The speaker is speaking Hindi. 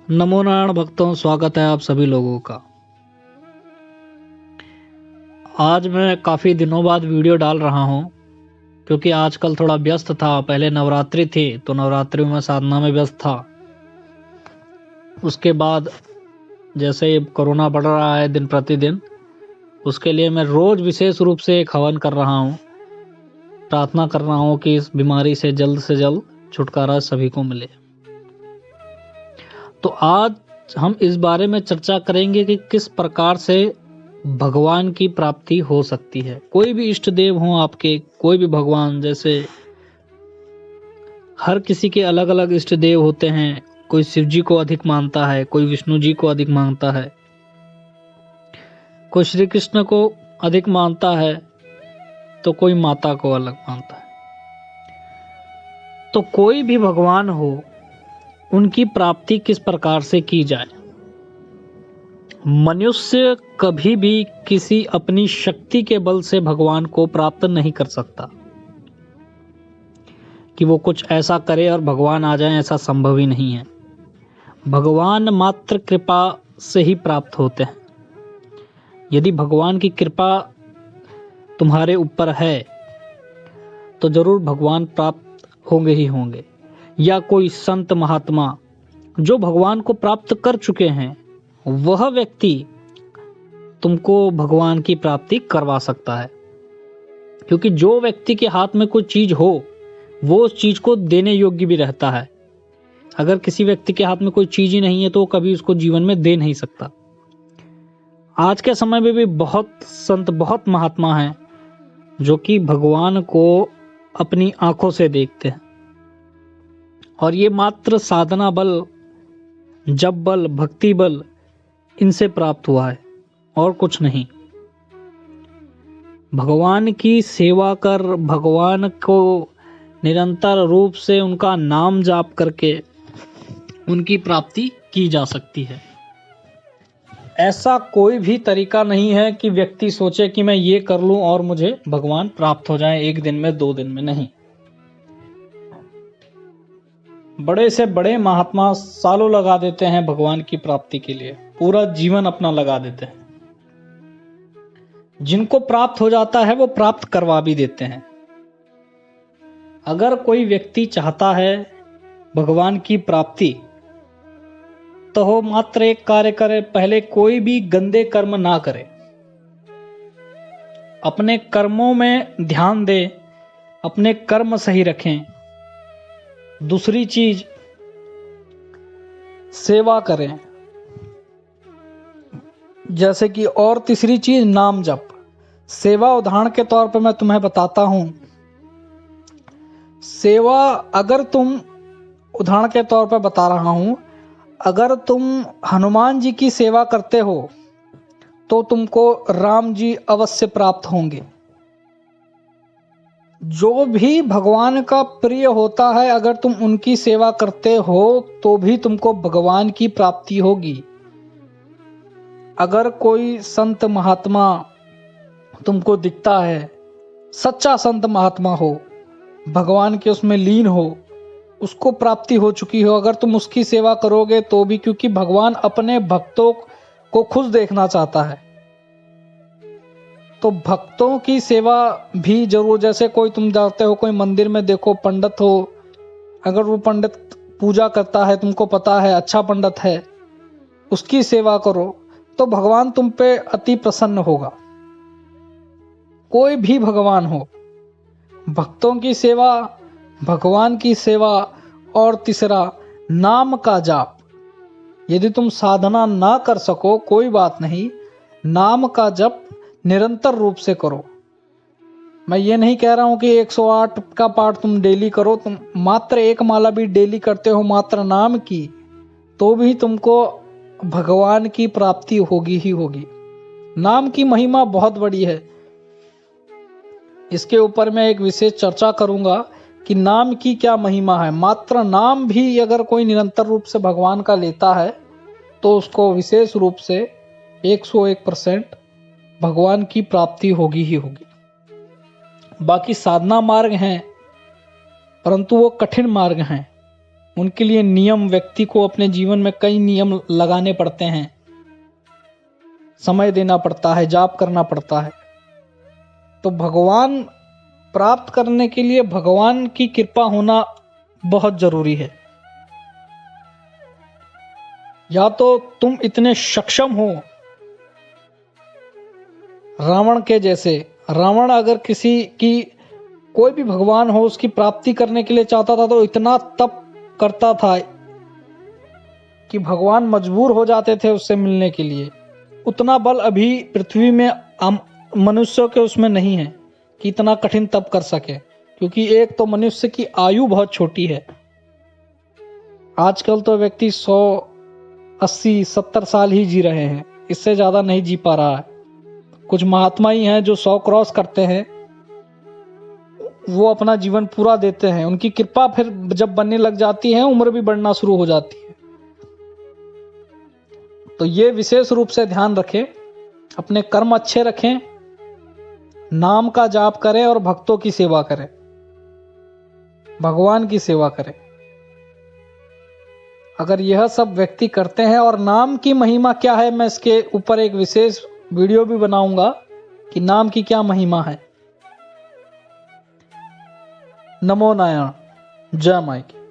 नमो नारायण भक्तों, स्वागत है आप सभी लोगों का। आज मैं काफ़ी दिनों बाद वीडियो डाल रहा हूं क्योंकि आजकल थोड़ा व्यस्त था। पहले नवरात्रि थी तो नवरात्रि में साधना में व्यस्त था। उसके बाद जैसे कोरोना बढ़ रहा है दिन प्रतिदिन, उसके लिए मैं रोज विशेष रूप से एक हवन कर रहा हूं। प्रार्थना कर रहा हूं कि इस बीमारी से जल्द छुटकारा सभी को मिले। तो आज हम इस बारे में चर्चा करेंगे कि किस प्रकार से भगवान की प्राप्ति हो सकती है। कोई भी इष्ट देव हो आपके, कोई भी भगवान, जैसे हर किसी के अलग अलग इष्ट देव होते हैं। कोई शिव जी को अधिक मानता है, कोई विष्णु जी को अधिक मानता है, कोई श्री कृष्ण को अधिक मानता है, तो कोई माता को अलग मानता है। तो कोई भी भगवान हो, उनकी प्राप्ति किस प्रकार से की जाए। मनुष्य कभी भी किसी अपनी शक्ति के बल से भगवान को प्राप्त नहीं कर सकता कि वो कुछ ऐसा करे और भगवान आ जाए, ऐसा संभव ही नहीं है। भगवान मात्र कृपा से ही प्राप्त होते हैं। यदि भगवान की कृपा तुम्हारे ऊपर है तो जरूर भगवान प्राप्त होंगे ही होंगे, या कोई संत महात्मा जो भगवान को प्राप्त कर चुके हैं, वह व्यक्ति तुमको भगवान की प्राप्ति करवा सकता है। क्योंकि जो व्यक्ति के हाथ में कोई चीज हो, वो उस चीज को देने योग्य भी रहता है। अगर किसी व्यक्ति के हाथ में कोई चीज ही नहीं है तो वो कभी उसको जीवन में दे नहीं सकता। आज के समय में भी बहुत संत, बहुत महात्मा हैं जो कि भगवान को अपनी आंखों से देखते हैं, और ये मात्र साधना बल, जप बल, भक्ति बल, इनसे प्राप्त हुआ है और कुछ नहीं। भगवान की सेवा कर, भगवान को निरंतर रूप से उनका नाम जाप करके उनकी प्राप्ति की जा सकती है। ऐसा कोई भी तरीका नहीं है कि व्यक्ति सोचे कि मैं ये कर लूं और मुझे भगवान प्राप्त हो जाए एक दिन में, 2 दिन में। नहीं। बड़े से बड़े महात्मा सालों लगा देते हैं भगवान की प्राप्ति के लिए, पूरा जीवन अपना लगा देते हैं। जिनको प्राप्त हो जाता है वो प्राप्त करवा भी देते हैं। अगर कोई व्यक्ति चाहता है भगवान की प्राप्ति, तो वो मात्र एक कार्य करे, पहले कोई भी गंदे कर्म ना करे, अपने कर्मों में ध्यान दे, अपने कर्म सही रखें। दूसरी चीज, सेवा करें, जैसे कि, और तीसरी चीज नाम जप। सेवा उदाहरण के तौर पर मैं तुम्हें बताता हूं। सेवा, अगर तुम, उदाहरण के तौर पर बता रहा हूं, अगर तुम हनुमान जी की सेवा करते हो तो तुमको राम जी अवश्य प्राप्त होंगे। जो भी भगवान का प्रिय होता है, अगर तुम उनकी सेवा करते हो तो भी तुमको भगवान की प्राप्ति होगी। अगर कोई संत महात्मा तुमको दिखता है, सच्चा संत महात्मा हो, भगवान के उसमें लीन हो, उसको प्राप्ति हो चुकी हो, अगर तुम उसकी सेवा करोगे तो भी, क्योंकि भगवान अपने भक्तों को खुश देखना चाहता है, तो भक्तों की सेवा भी जरूर। जैसे कोई, तुम जाते हो कोई मंदिर में, देखो पंडित हो, अगर वो पंडित पूजा करता है, तुमको पता है अच्छा पंडित है, उसकी सेवा करो तो भगवान तुम पे अति प्रसन्न होगा। कोई भी भगवान हो, भक्तों की सेवा, भगवान की सेवा, और तीसरा नाम का जाप। यदि तुम साधना ना कर सको कोई बात नहीं, नाम का जप निरंतर रूप से करो। मैं ये नहीं कह रहा हूं कि 108 का पाठ तुम डेली करो। तुम मात्र एक माला भी डेली करते हो मात्र नाम की, तो भी तुमको भगवान की प्राप्ति होगी ही होगी। नाम की महिमा बहुत बड़ी है। इसके ऊपर मैं एक विशेष चर्चा करूंगा कि नाम की क्या महिमा है। मात्र नाम भी अगर कोई निरंतर रूप से भगवान का लेता है तो उसको विशेष रूप से 101% भगवान की प्राप्ति होगी ही होगी। बाकी साधना मार्ग हैं, परंतु वो कठिन मार्ग हैं। उनके लिए नियम, व्यक्ति को अपने जीवन में कई नियम लगाने पड़ते हैं, समय देना पड़ता है, जाप करना पड़ता है। तो भगवान प्राप्त करने के लिए भगवान की कृपा होना बहुत जरूरी है। या तो तुम इतने सक्षम हो रावण के जैसे। रावण अगर किसी की, कोई भी भगवान हो, उसकी प्राप्ति करने के लिए चाहता था तो इतना तप करता था कि भगवान मजबूर हो जाते थे उससे मिलने के लिए। उतना बल अभी पृथ्वी में मनुष्यों के उसमें नहीं है कि इतना कठिन तप कर सके, क्योंकि एक तो मनुष्य की आयु बहुत छोटी है। आजकल तो व्यक्ति 100, 80, 70 साल ही जी रहे हैं, इससे ज्यादा नहीं जी पा रहा है। कुछ महात्मा ही हैं जो 100 क्रॉस करते हैं, वो अपना जीवन पूरा देते हैं। उनकी कृपा फिर जब बनने लग जाती है, उम्र भी बढ़ना शुरू हो जाती है। तो ये विशेष रूप से ध्यान रखें, अपने कर्म अच्छे रखें, नाम का जाप करें और भक्तों की सेवा करें, भगवान की सेवा करें। अगर यह सब व्यक्ति करते हैं, और नाम की महिमा क्या है, मैं इसके ऊपर एक विशेष वीडियो भी बनाऊंगा कि नाम की क्या महिमा है। नमो नारायण। जय माई की।